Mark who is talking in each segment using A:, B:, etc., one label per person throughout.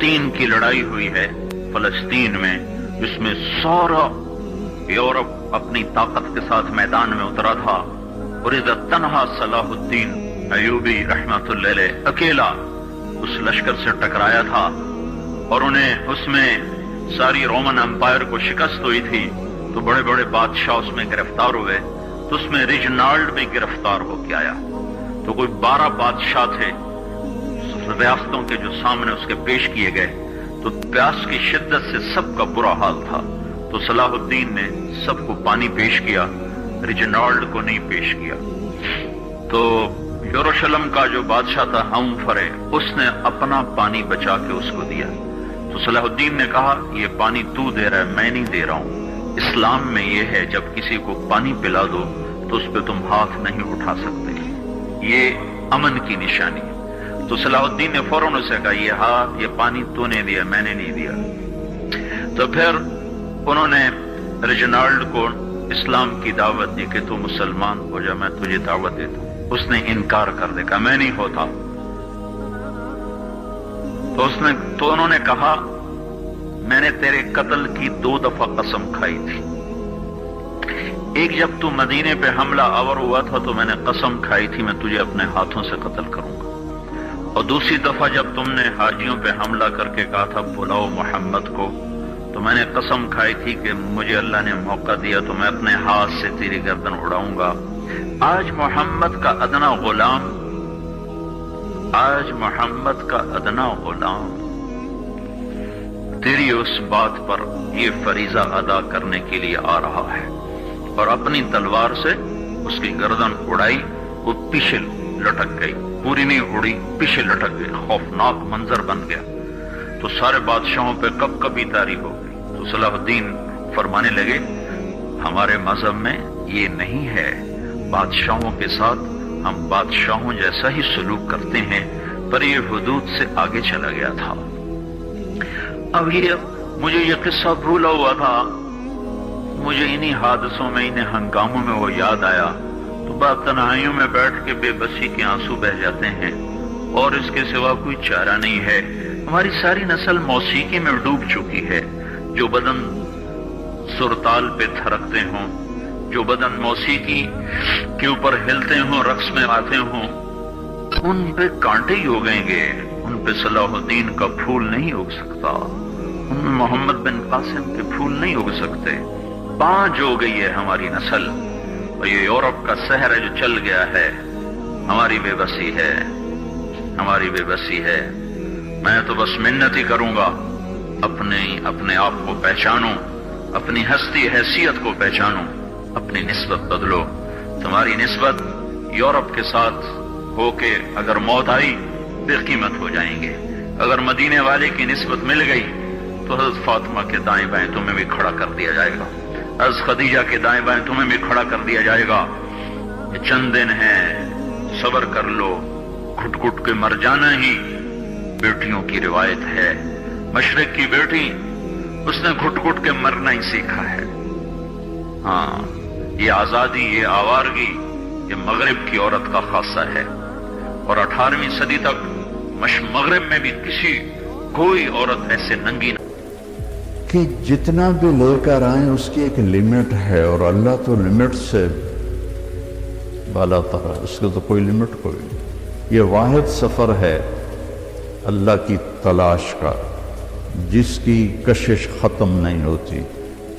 A: فلسطین کی لڑائی ہوئی ہے، فلسطین میں، جس میں سارا یورپ اپنی طاقت کے ساتھ میدان میں اترا تھا، اور ادھر تنہا صلاح الدین ایوبی رحمت اللہ علیہ اکیلا اس لشکر سے ٹکرایا تھا، اور انہیں اس میں ساری رومن امپائر کو شکست ہوئی تھی، تو بڑے بڑے بادشاہ اس میں گرفتار ہوئے، تو اس میں ریجنالڈ بھی گرفتار ہو کے آیا، تو کوئی 12 بادشاہ تھے ریاستوں کے جو سامنے اس کے پیش کیے گئے، تو پیاس کی شدت سے سب کا برا حال تھا، تو صلاح الدین نے سب کو پانی پیش کیا، ریجنالڈ کو نہیں پیش کیا۔ تو یروشلم کا جو بادشاہ تھا ہمفرے، اس نے اپنا پانی بچا کے اس کو دیا، تو صلاح الدین نے کہا یہ پانی تو دے رہا ہے، میں نہیں دے رہا ہوں، اسلام میں یہ ہے جب کسی کو پانی پلا دو تو اس پہ تم ہاتھ نہیں اٹھا سکتے، یہ امن کی نشانی ہے۔ تو صلاح الدین نے فوراً اسے کہا یہ پانی تو نے دیا، میں نے نہیں دیا۔ تو پھر انہوں نے ریجنالڈ کو اسلام کی دعوت دی کہ تو مسلمان ہو جا، میں تجھے دعوت دیتا ہوں۔ اس نے انکار کر دیا، کہا میں نہیں ہوتا۔ تو انہوں نے کہا میں نے تیرے قتل کی 2 دفعہ قسم کھائی تھی، ایک جب تو مدینے پہ حملہ آور ہوا تھا تو میں نے قسم کھائی تھی میں تجھے اپنے ہاتھوں سے قتل کروں گا، اور دوسری دفعہ جب تم نے حاجیوں پہ حملہ کر کے کہا تھا بلاؤ محمد کو، تو میں نے قسم کھائی تھی کہ مجھے اللہ نے موقع دیا تو میں اپنے ہاتھ سے تیری گردن اڑاؤں گا۔ آج محمد کا ادنا غلام تیری اس بات پر یہ فریضہ ادا کرنے کے لیے آ رہا ہے، اور اپنی تلوار سے اس کی گردن اڑائی، وہ پیچھے لٹک گئی، پوری نہیں اڑی، پیچھے لٹک گئی، خوفناک منظر بن گیا۔ تو سارے بادشاہوں پہ کب کبھی تاری ہو گئی۔ تو صلاح الدین فرمانے لگے ہمارے مذہب میں یہ نہیں ہے، بادشاہوں کے ساتھ ہم بادشاہوں جیسا ہی سلوک کرتے ہیں، پر یہ حدود سے آگے چلا گیا تھا۔ اب مجھے یہ قصہ بھولا ہوا تھا، مجھے انہی حادثوں میں، انہی ہنگاموں میں وہ یاد آیا، تو بعد تنہائیوں میں بیٹھ کے بے بسی کے آنسو بہہ جاتے ہیں، اور اس کے سوا کوئی چارہ نہیں ہے۔ ہماری ساری نسل موسیقی میں ڈوب چکی ہے، جو بدن سرتال پہ تھرکتے ہوں، جو بدن موسیقی کے اوپر ہلتے ہوں، رقص میں آتے ہوں، ان پہ کانٹے ہی اگیں گے، ان پہ صلاح الدین کا پھول نہیں اگ سکتا، ان میں محمد بن قاسم کے پھول نہیں اگ سکتے۔ بانجھ ہو گئی ہے ہماری نسل، اور یہ یورپ کا سحر ہے جو چل گیا ہے، ہماری بے بسی ہے، ہماری بے بسی ہے۔ میں تو بس منت ہی کروں گا اپنے آپ کو پہچانو، اپنی ہستی حیثیت کو پہچانو، اپنی نسبت بدلو۔ تمہاری نسبت یورپ کے ساتھ ہو کے اگر موت آئی بے قیمت ہو جائیں گے، اگر مدینے والے کی نسبت مل گئی تو حضرت فاطمہ کے دائیں بائیں تمہیں بھی کھڑا کر دیا جائے گا، حضرت خدیجہ کے دائیں بائیں تمہیں بھی کھڑا کر دیا جائے گا۔ یہ چند دن ہیں، صبر کر لو، گھٹ گھٹ کے مر جانا ہی بیٹیوں کی روایت ہے۔ مشرق کی بیٹی، اس نے گھٹ گھٹ کے مرنا ہی سیکھا ہے۔ ہاں، یہ آزادی، یہ آوارگی، یہ مغرب کی عورت کا خاصہ ہے، اور 18ویں صدی تک مغرب میں بھی کوئی عورت ایسے ننگی نہ
B: کہ جتنا بھی لے کر آئیں اس کی ایک لمٹ ہے، اور اللہ تو لمٹ سے بالا تر ہے، اس کو تو کوئی لمٹ کوئی نہیں۔ یہ واحد سفر ہے اللہ کی تلاش کا، جس کی کشش ختم نہیں ہوتی،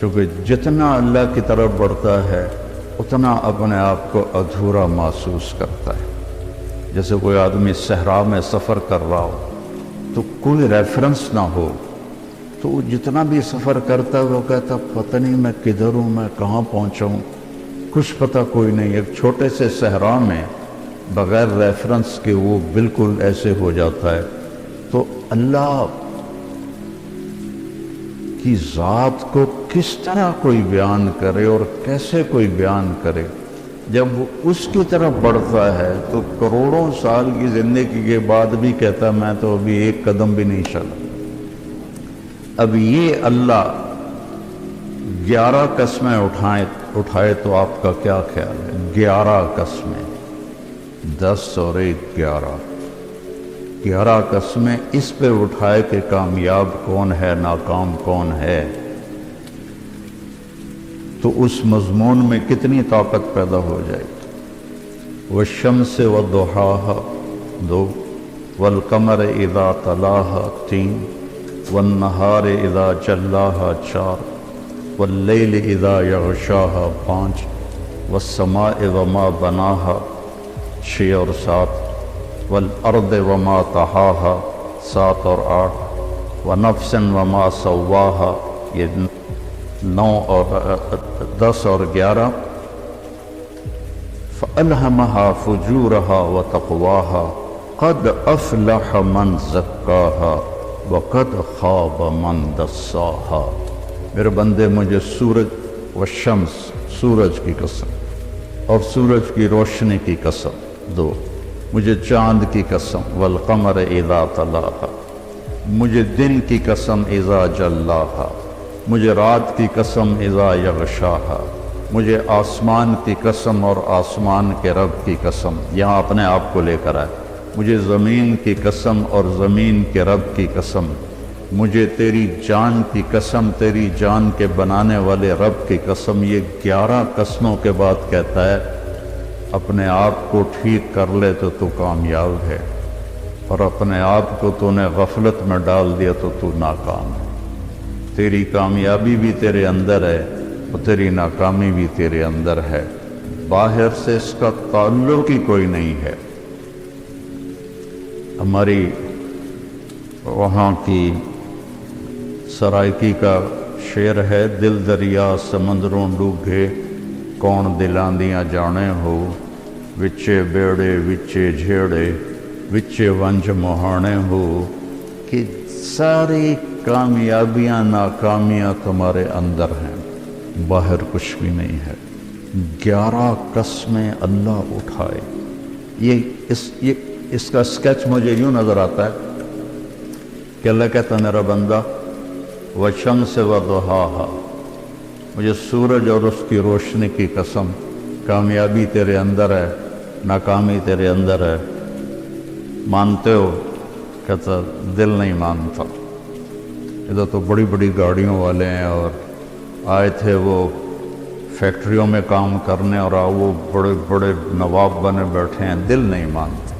B: کیونکہ جتنا اللہ کی طرف بڑھتا ہے اتنا اپنے آپ کو ادھورا محسوس کرتا ہے۔ جیسے کوئی آدمی صحرا میں سفر کر رہا ہو تو کوئی ریفرنس نہ ہو، تو وہ جتنا بھی سفر کرتا ہے وہ کہتا پتہ نہیں میں کدھر ہوں، میں کہاں پہنچا ہوں، کچھ پتہ کوئی نہیں۔ ایک چھوٹے سے صحرا میں بغیر ریفرنس کے وہ بالکل ایسے ہو جاتا ہے۔ تو اللہ کی ذات کو کس طرح کوئی بیان کرے اور کیسے کوئی بیان کرے؟ جب وہ اس کی طرف بڑھتا ہے تو کروڑوں سال کی زندگی کے بعد بھی کہتا میں تو ابھی ایک قدم بھی نہیں چلا۔ اب یہ اللہ 11 قسمیں اٹھائے تو آپ کا کیا خیال ہے؟ 11 قسمیں، 10 اور 1 11، 11 قسمیں اس پہ اٹھائے کہ کامیاب کون ہے ناکام کون ہے، تو اس مضمون میں کتنی طاقت پیدا ہو جائے گی۔ والشمس والضحاها 2، والقمر اذا تلاها 3، والنہار اذا جلاها 4، واللیل اذا یغشاها 5، والسماء وما بناها 6 اور 7، والارض وما طحاها 7 اور 8، ونفس وما سواها یہ 9 اور 10 اور 11، فألهمها فجورها وتقواها قد افلح من زکاها وقد خاب من دساها۔ میرے بندے مجھے سورج والشمس سورج کی قسم اور سورج کی روشنی کی قسم 2، مجھے چاند کی قسم والقمر اذا تلاها، مجھے دن کی قسم اذا جلاها، مجھے رات کی قسم اذا یغشاها، مجھے آسمان کی قسم اور آسمان کے رب کی قسم، یہاں اپنے آپ کو لے کر آئے، مجھے زمین کی قسم اور زمین کے رب کی قسم، مجھے تیری جان کی قسم تیری جان کے بنانے والے رب کی قسم۔ یہ 11 قسموں کے بعد کہتا ہے اپنے آپ کو ٹھیک کر لے تو کامیاب ہے، اور اپنے آپ کو تو نے غفلت میں ڈال دیا تو ناکام ہے۔ تیری کامیابی بھی تیرے اندر ہے اور تیری ناکامی بھی تیرے اندر ہے، باہر سے اس کا تعلق ہی کوئی نہیں ہے۔ ہماری وہاں کی سرائکی کا شعر ہے، دل دریا سمندروں ڈوبھے کون دلاندیاں جانے ہو، وچے بیڑے وچے جھیڑے وچے ونج مہانے ہو، کہ ساری کامیابیاں ناکامیاں تمہارے اندر ہیں، باہر کچھ بھی نہیں ہے۔ 11 قسمیں اللہ اٹھائے۔ یہ اس کا سکیچ مجھے یوں نظر آتا ہے کہ اللہ کہتا ہے میرا بندہ والشمس وضحاها، مجھے سورج اور اس کی روشنی کی قسم، کامیابی تیرے اندر ہے ناکامی تیرے اندر ہے، مانتے ہو؟ کہتا دل نہیں مانتا۔ ادھر تو بڑی بڑی گاڑیوں والے ہیں اور آئے تھے وہ فیکٹریوں میں کام کرنے، اور وہ بڑے بڑے نواب بنے بیٹھے ہیں، دل نہیں مانتا۔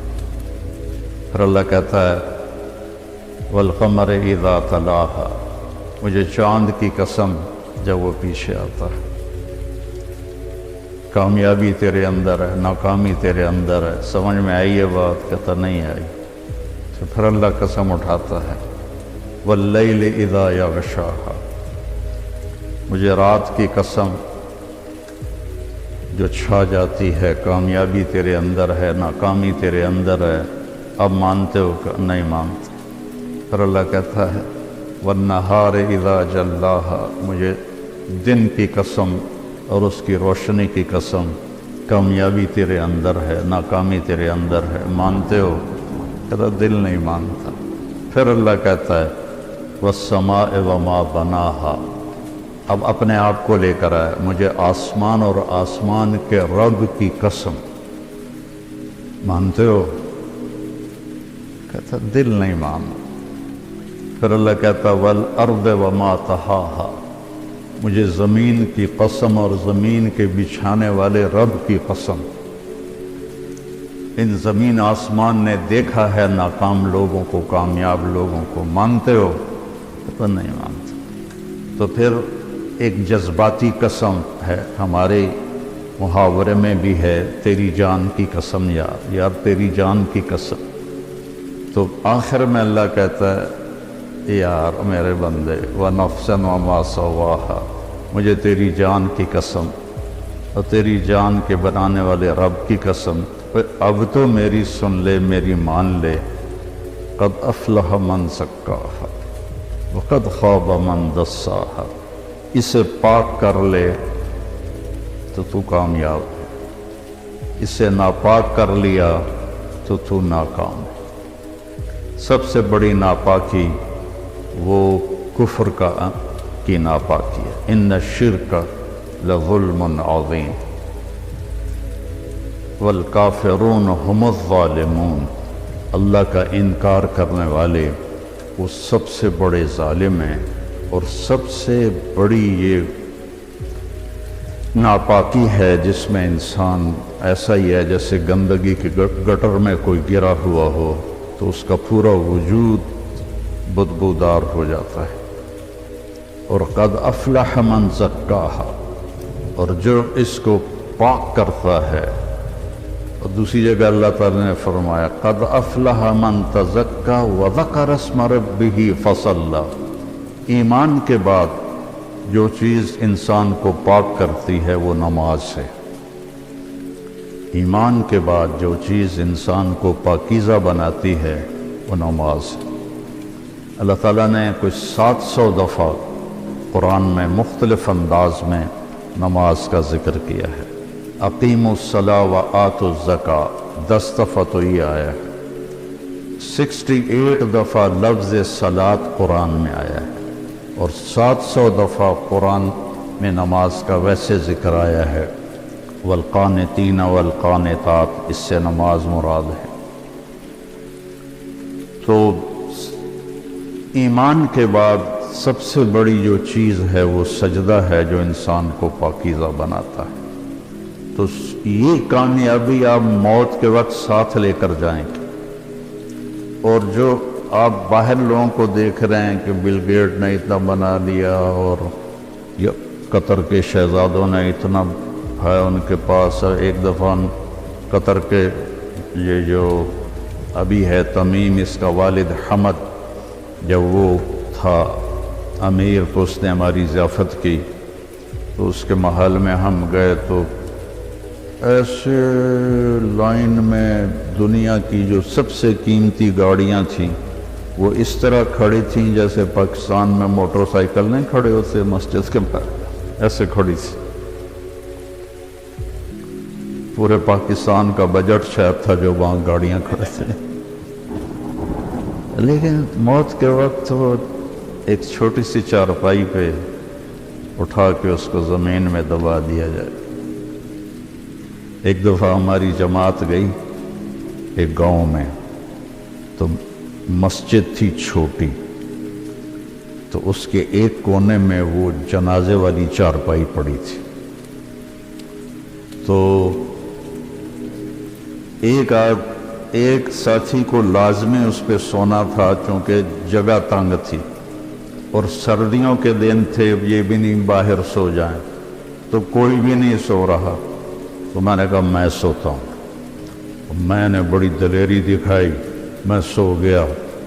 B: پھر اللہ کہتا ہے والقمر اذا تلاها، مجھے چاند کی قسم جب وہ پیچھے آتا ہے۔ کامیابی تیرے اندر ہے ناکامی تیرے اندر ہے، سمجھ میں آئی یہ بات؟ کہتا نہیں آئی۔ تو پھر اللہ قسم اٹھاتا ہے واللیل اذا یغشاها، مجھے رات کی قسم جو چھا جاتی ہے، کامیابی تیرے اندر ہے ناکامی تیرے اندر ہے، اب مانتے ہو کہ نہیں مانتے؟ پھر اللہ کہتا ہے والنہار اذا جلاها، مجھے دن کی قسم اور اس کی روشنی کی قسم، کامیابی تیرے اندر ہے ناکامی تیرے اندر ہے، مانتے ہو؟ کہتا دل نہیں مانتا۔ پھر اللہ کہتا ہے والسماء وما بناها، اب اپنے آپ کو لے کر آئے، مجھے آسمان اور آسمان کے رب کی قسم، مانتے ہو؟ کہتا دل نہیں مانتا۔ پھر اللہ کہتا والارض وما طحاها، مجھے زمین کی قسم اور زمین کے بچھانے والے رب کی قسم، ان زمین آسمان نے دیکھا ہے ناکام لوگوں کو کامیاب لوگوں کو، مانتے ہو؟ کہتا نہیں مانتا۔ تو پھر ایک جذباتی قسم ہے، ہمارے محاورے میں بھی ہے تیری جان کی قسم یار تیری جان کی قسم۔ تو آخر میں اللہ کہتا ہے یار میرے بندے وَنَفْسًا وَمَا سَوَّاهَا، مجھے تیری جان کی قسم اور تیری جان کے بنانے والے رب کی قسم، اب تو میری سن لے میری مان لے، قد افلح من زکاها وقد خاب من دساها، اسے پاک کر لے تو کامیاب ہے، اسے ناپاک کر لیا تو ناکام ہے۔ سب سے بڑی ناپاکی وہ کفر کی ناپاکی ہے، ان الشرک لظلم عظیم والکافرون هم الظالمون، اللہ کا انکار کرنے والے وہ سب سے بڑے ظالم ہیں، اور سب سے بڑی یہ ناپاکی ہے جس میں انسان ایسا ہی ہے جیسے گندگی کے گٹر میں کوئی گرا ہوا ہو تو اس کا پورا وجود بدبودار ہو جاتا ہے۔ اور قد افلح من زکاہا، اور جو اس کو پاک کرتا ہے، اور دوسری جگہ اللہ تعالی نے فرمایا قد افلح من تزکا وذکر اسم ربہ فصلی۔ ایمان کے بعد جو چیز انسان کو پاک کرتی ہے وہ نماز ہے۔ ایمان کے بعد جو چیز انسان کو پاکیزہ بناتی ہے وہ نماز ہے۔ اللہ تعالیٰ نے کچھ 700 دفعہ قرآن میں مختلف انداز میں نماز کا ذکر کیا ہے۔ اقیموا الصلاۃ وآتوا الزکاۃ 10 دفعہ تو یہ آیا ہے۔ 68 دفعہ لفظ صلاۃ قرآن میں آیا ہے، اور 700 دفعہ قرآن میں نماز کا ویسے ذکر آیا ہے۔ والقانتین والقانتات، اس سے نماز مراد ہے۔ تو ایمان کے بعد سب سے بڑی جو چیز ہے وہ سجدہ ہے جو انسان کو پاکیزہ بناتا ہے۔ تو یہ کامیابی آپ موت کے وقت ساتھ لے کر جائیں گے۔ اور جو آپ باہر لوگوں کو دیکھ رہے ہیں کہ بل گیٹ نے اتنا بنا لیا، اور قطر کے شہزادوں نے اتنا ہے ان کے پاس، ایک دفعہ قطر کے یہ جو ابھی ہے تمیم، اس کا والد حمد، جب وہ تھا امیر تو اس نے ہماری ضیافت کی، تو اس کے محل میں ہم گئے تو ایسے لائن میں دنیا کی جو سب سے قیمتی گاڑیاں تھیں وہ اس طرح کھڑی تھیں جیسے پاکستان میں موٹر سائیکل نہیں کھڑے ہوتے مسجد کے باہر، ایسے کھڑی تھی۔ پورے پاکستان کا بجٹ شاید تھا جو وہاں گاڑیاں کھڑے تھے۔ لیکن موت کے وقت وہ ایک چھوٹی سی چارپائی پہ اٹھا کے اس کو زمین میں دبا دیا جائے۔ ایک دفعہ ہماری جماعت گئی ایک گاؤں میں، تو مسجد تھی چھوٹی، تو اس کے ایک کونے میں وہ جنازے والی چارپائی پڑی تھی۔ تو ایک ساتھی کو لازمی اس پہ سونا تھا چونکہ جگہ تنگ تھی، اور سردیوں کے دن تھے، یہ بھی نہیں باہر سو جائیں، تو کوئی بھی نہیں سو رہا۔ تو میں نے کہا میں سوتا ہوں۔ میں نے بڑی دلیری دکھائی، میں سو گیا،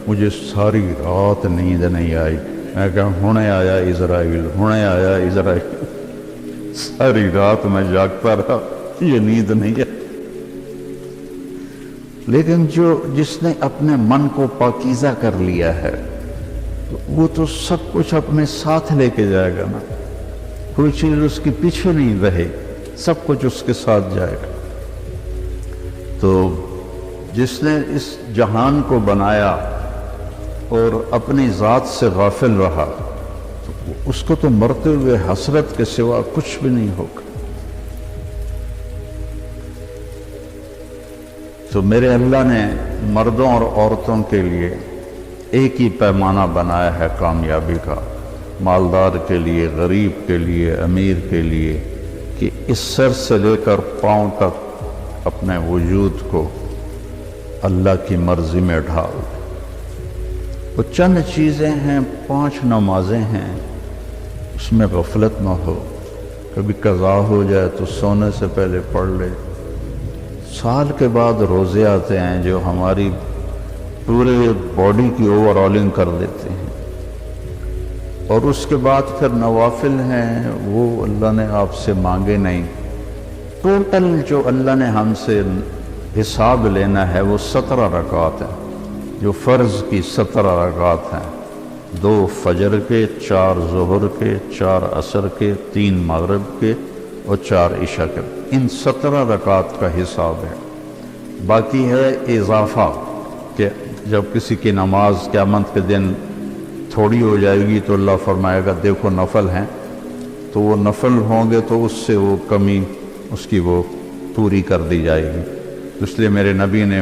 B: مجھے ساری رات نیند نہیں آئی۔ میں کہا ہونے آیا اسرائیل، ہونے آیا اسرائیل۔ ساری رات میں جاگتا رہا، یہ نیند نہیں ہے۔ لیکن جس نے اپنے من کو پاکیزہ کر لیا ہے وہ تو سب کچھ اپنے ساتھ لے کے جائے گا نا، کوئی چیز اس کے پیچھے نہیں رہے، سب کچھ اس کے ساتھ جائے گا۔ تو جس نے اس جہان کو بنایا اور اپنی ذات سے غافل رہا تو اس کو تو مرتے ہوئے حسرت کے سوا کچھ بھی نہیں ہوگا۔ تو میرے اللہ نے مردوں اور عورتوں کے لیے ایک ہی پیمانہ بنایا ہے کامیابی کا، مالدار کے لیے، غریب کے لیے، امیر کے لیے، کہ اس سر سے لے کر پاؤں تک اپنے وجود کو اللہ کی مرضی میں ڈھال۔ وہ چند چیزیں ہیں، 5 نمازیں ہیں، اس میں غفلت نہ ہو۔ کبھی قضا ہو جائے تو سونے سے پہلے پڑھ لے۔ سال کے بعد روزے آتے ہیں جو ہماری پورے باڈی کی اوور آلنگ کر دیتے ہیں، اور اس کے بعد پھر نوافل ہیں، وہ اللہ نے آپ سے مانگے نہیں۔ ٹوٹل جو اللہ نے ہم سے حساب لینا ہے وہ 17 رکعات ہیں، جو فرض کی 17 رکعات ہیں، 2 فجر کے، 4 ظہر کے، 4 عصر کے، 3 مغرب کے اور 4 عشاء کے۔ ان 17 رکعات کا حساب ہے۔ باقی ہے اضافہ، کہ جب کسی کی نماز قیامت کے دن تھوڑی ہو جائے گی تو اللہ فرمائے گا دیکھو نفل ہیں، تو وہ نفل ہوں گے تو اس سے وہ کمی اس کی وہ پوری کر دی جائے گی۔ اس لیے میرے نبی نے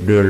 B: 1.5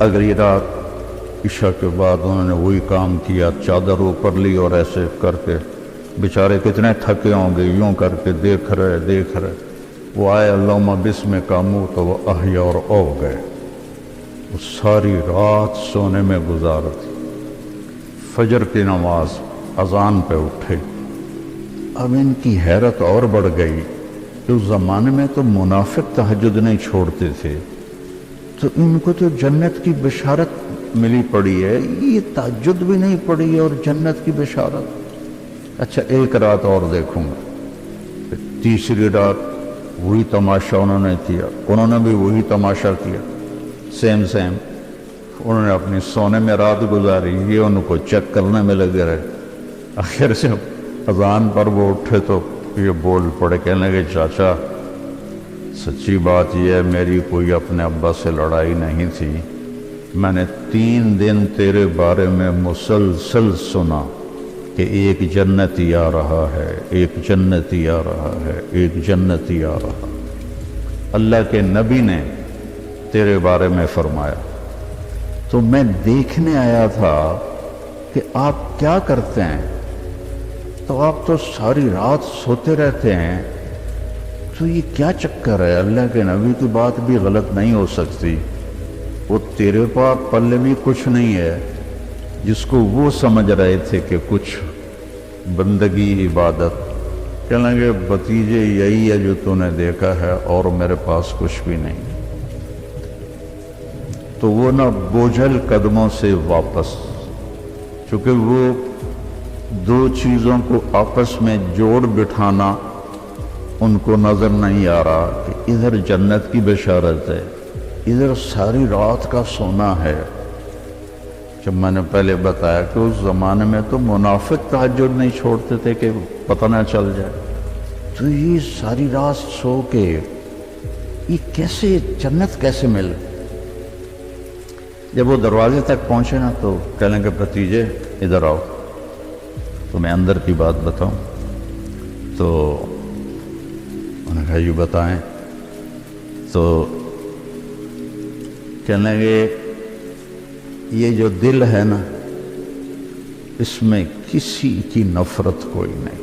B: اگلی رات عشاء کے بعد انہوں نے وہی کام کیا، چادر اوپر لی اور ایسے کر کے بیچارے کتنے تھکے ہوں گے، یوں کر کے دیکھ رہے وہ آئے اللہم بسمک اموت و احیا اور او گئے۔ وہ ساری رات سونے میں گزار دی، فجر کی نماز اذان پہ اٹھے۔ اب ان کی حیرت اور بڑھ گئی کہ اس زمانے میں تو منافق تہجد نہیں چھوڑتے تھے، تو ان کو تو جنت کی بشارت ملی پڑی ہے، یہ تہجد بھی نہیں پڑی اور جنت کی بشارت۔ اچھا ایک رات اور دیکھوں گا۔ پھر تیسری رات وہی تماشا انہوں نے کیا، انہوں نے بھی وہی تماشا کیا، سیم انہوں نے اپنی سونے میں رات گزاری، یہ ان کو چیک کرنے میں لگے رہے۔ آخر سے اذان پر وہ اٹھے تو یہ بول پڑے، کہنے لگے چاچا سچی بات یہ ہے میری کوئی اپنے ابا سے لڑائی نہیں تھی، میں نے 3 دن تیرے بارے میں مسلسل سنا کہ ایک جنتی آ رہا ہے، ایک جنتی آ رہا ہے، ایک جنتی آ رہا۔ اللہ کے نبی نے تیرے بارے میں فرمایا، تو میں دیکھنے آیا تھا کہ آپ کیا کرتے ہیں، تو آپ تو ساری رات سوتے رہتے ہیں، تو یہ کیا چکر ہے؟ اللہ کے نبی کی بات بھی غلط نہیں ہو سکتی، وہ تیرے پاس پلے بھی کچھ نہیں ہے، جس کو وہ سمجھ رہے تھے کہ کچھ بندگی عبادت۔ کہنے لگے بھتیجے یہی ہے جو تو نے دیکھا ہے اور میرے پاس کچھ بھی نہیں۔ تو وہ نہ بوجھل قدموں سے واپس، چونکہ وہ 2 چیزوں کو آپس میں جوڑ بٹھانا ان کو نظر نہیں آ رہا کہ ادھر جنت کی بشارت ہے، ادھر ساری رات کا سونا ہے۔ جب میں نے پہلے بتایا کہ اس زمانے میں تو منافق تہجد نہیں چھوڑتے تھے کہ پتہ نہ چل جائے، تو یہ ساری رات سو کے یہ کیسے جنت کیسے مل؟ جب وہ دروازے تک پہنچے نا تو کہنے لگے بھتیجے ادھر آؤ، تو میں اندر کی بات بتاؤں۔ تو انہوں نے کہا یہ بتائیں۔ تو کہنے لگے یہ جو دل ہے نا، اس میں کسی کی نفرت کوئی نہیں،